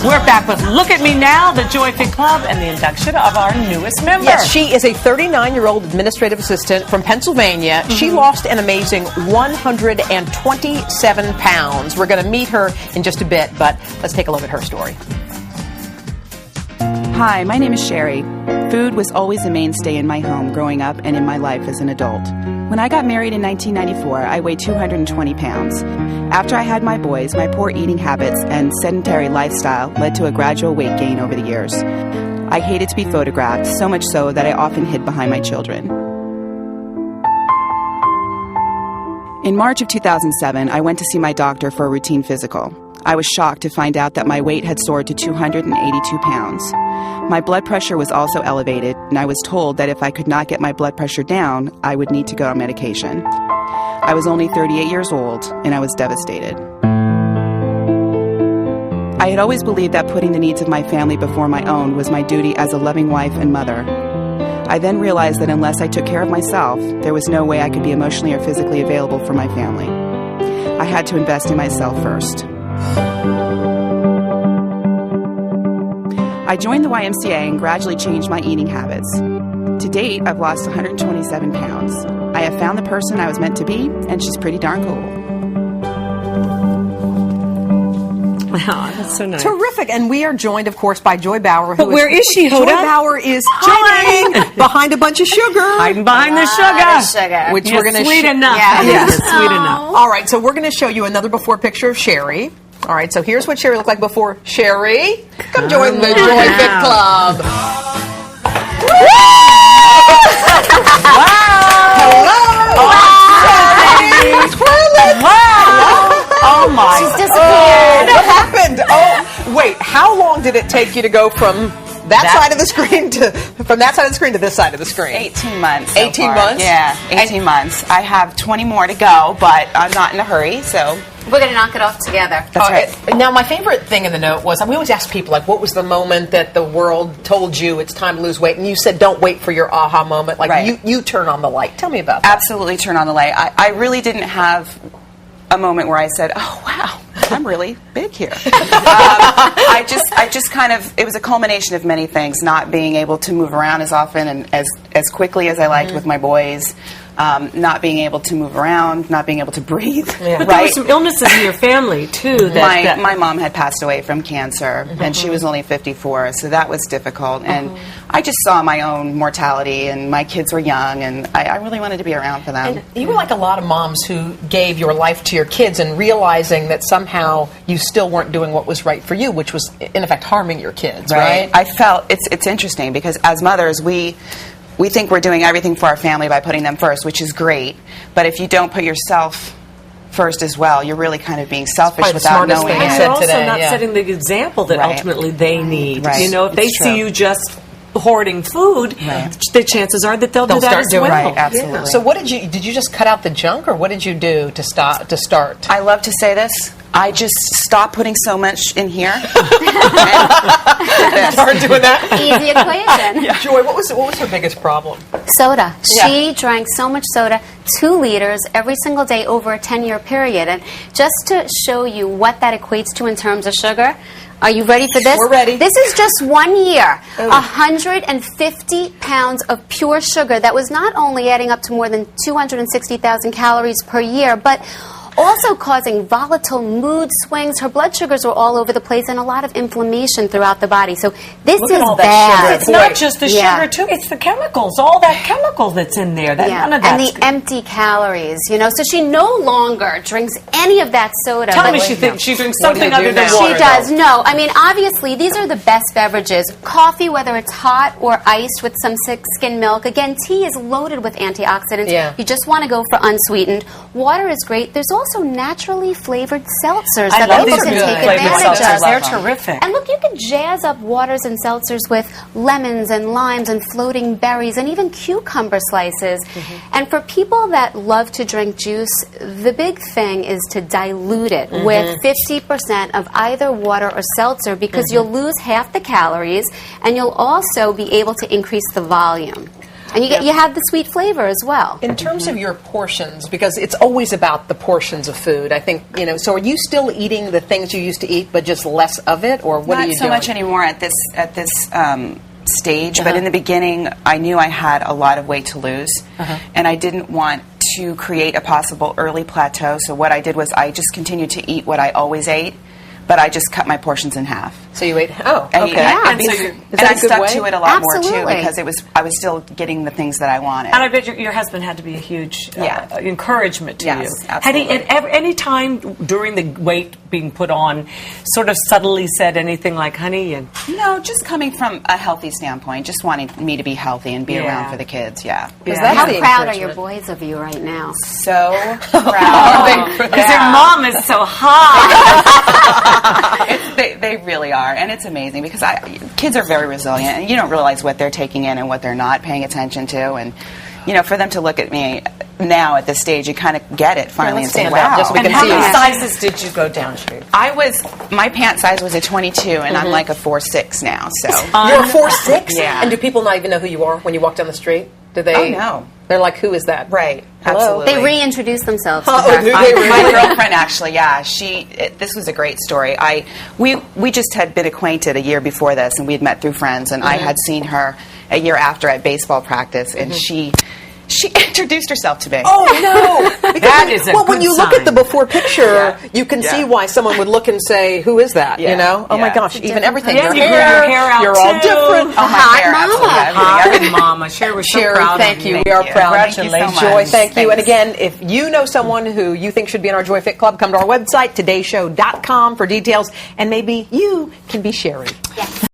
We're back with Look at Me Now, the Joy Fit Club, and the induction of our newest member. Yes, she is a 39-year-old administrative assistant from Pennsylvania. She lost an amazing 127 pounds. We're going to meet her in just a bit, but let's take a look at her story. Hi, my name is Sheri. Food was always a mainstay in my home growing up and in my life as an adult. When I got married in 1994, I weighed 220 pounds. After I had my boys, my poor eating habits and sedentary lifestyle led to a gradual weight gain over the years. I hated to be photographed, so much so that I often hid behind my children. In March of 2007, I went to see my doctor for a routine physical. I was shocked to find out that my weight had soared to 282 pounds. My blood pressure was also elevated, and I was told that if I could not get my blood pressure down, I would need to go on medication. I was only 38 years old, and I was devastated. I had always believed that putting the needs of my family before my own was my duty as a loving wife and mother. I then realized that unless I took care of myself, there was no way I could be emotionally or physically available for my family. I had to invest in myself first. I joined the YMCA and gradually changed my eating habits. To date, I've lost 127 pounds. I have found the person I was meant to be, and she's pretty darn cool. Wow, that's so nice. Terrific. And we are joined, of course, by Joy Bauer. But where is she, Hoda? Joy Bauer is hiding behind a bunch of sugar. Hiding behind the sugar. Which we're going to sweet enough. Yeah. Yes. Sweet enough. All right, so we're going to show you another before picture of Sheri. All right, so here's what Sheri looked like before. Sheri, come join the Joy Fit Club. Hello. Oh my! She's disappeared. What happened? Oh, wait. How long did it take you to go from that side of the screen to this side of the screen? 18 months. 18 months? Yeah, 18 months. I have 20 more to go, but I'm not in a hurry, so. We're going to knock it off together. That's right. Now, my favorite thing in the note was, we always ask people, like, what was the moment that the world told you it's time to lose weight? And you said, don't wait for your aha moment. Like, right. you turn on the light. Tell me about that. Absolutely turn on the light. I really didn't have a moment where I said, oh, wow, I'm really big here. I just kind of, it was a culmination of many things, not being able to move around as often and as quickly as I liked with my boys. Not being able to move around, not being able to breathe. Yeah. But there were some illnesses in your family, too. My mom had passed away from cancer, and she was only 54, so that was difficult. And I just saw my own mortality, and my kids were young, and I really wanted to be around for them. And you were like a lot of moms who gave your life to your kids and realizing that somehow you still weren't doing what was right for you, which was, in effect, harming your kids, right? I felt, it's interesting, because as mothers, we think we're doing everything for our family by putting them first, which is great. But if you don't put yourself first as well, you're really kind of being selfish without knowing it. And also not setting the example that ultimately they need. Right. You know, if they see you just hoarding food, the chances are that they'll do that as well. Right, absolutely. Yeah. So what did you just cut out the junk, or what did you do to start? I love to say this. I just stopped putting so much in here. Start doing that. Easy equation. Yeah. Joy, what was her biggest problem? Soda. She drank so much soda, 2 liters every single day over a 10-year period. And just to show you what that equates to in terms of sugar, are you ready for this? We're ready. This is just 1 year. 150 pounds of pure sugar that was not only adding up to more than 260,000 calories per year, but also causing volatile mood swings. Her blood sugars were all over the place and a lot of inflammation throughout the body. So this is bad. It's not just the sugar, too. It's the chemicals. All that chemical that's in there. None of and the empty calories, you know. So she no longer drinks any of that soda. Tell me she drinks something other than water. She does. No. I mean, obviously, these are the best beverages. Coffee, whether it's hot or iced with some skim milk. Again, tea is loaded with antioxidants. Yeah. You just want to go for unsweetened. Water is great. There's also naturally flavored seltzers that people can take advantage of. They're terrific. And look, you can jazz up waters and seltzers with lemons and limes and floating berries and even cucumber slices. And for people that love to drink juice, the big thing is to dilute it with 50% of either water or seltzer, because you'll lose half the calories and you'll also be able to increase the volume. And you have the sweet flavor as well. In terms of your portions, because it's always about the portions of food, I think, so are you still eating the things you used to eat, but just less of it, or what are you doing? Not so much anymore at this stage, but in the beginning, I knew I had a lot of weight to lose, and I didn't want to create a possible early plateau, so what I did was I just continued to eat what I always ate, but I just cut my portions in half. So you ate, okay. And I stuck to it a lot more, too, Absolutely. because I was still getting the things that I wanted. And I bet your husband had to be a huge encouragement to you. Absolutely. Had he, at any time during the weight being put on, sort of subtly said anything like, honey? And No, just coming from a healthy standpoint, just wanting me to be healthy and be around for the kids, Yeah. How proud are your boys of you right now? So proud. Because their mom is so hot. They really are, and it's amazing because kids are very resilient, and you don't realize what they're taking in and what they're not paying attention to, and for them to look at me now at this stage, you kind of get it finally and say, wow. Just so we And can how see many you. sizes did you go down, Sheri? My pant size was a 22, and I'm like a 4'6" now, so. You're a 4'6"? Yeah. And do people not even know who you are when you walk down the street? Do they? Oh, no. They're like, who is that? Right, Hello? absolutely. They reintroduce themselves to Oh, her. do they really? My girlfriend, actually, this was a great story. We just had been acquainted a year before this, and we had met through friends, and I had seen her a year after at baseball practice, and she introduced herself to me. Oh, no. That is a well, good when you look sign. at the before picture, you can see why someone would look and say, who is that? Oh, my gosh, even everything. Yeah, your you grew hair, your hair out, you're all too. different. Oh, my Hot hair, mama. absolutely. Hot mama. Sheri, we're so Sheri, proud thank of you. you. We are proud. Thank you so much. Joy, thank you. And Thanks. again, if you know someone who you think should be in our Joy Fit Club, come to our website, todayshow.com for details, and maybe you can be Sheri. Yes.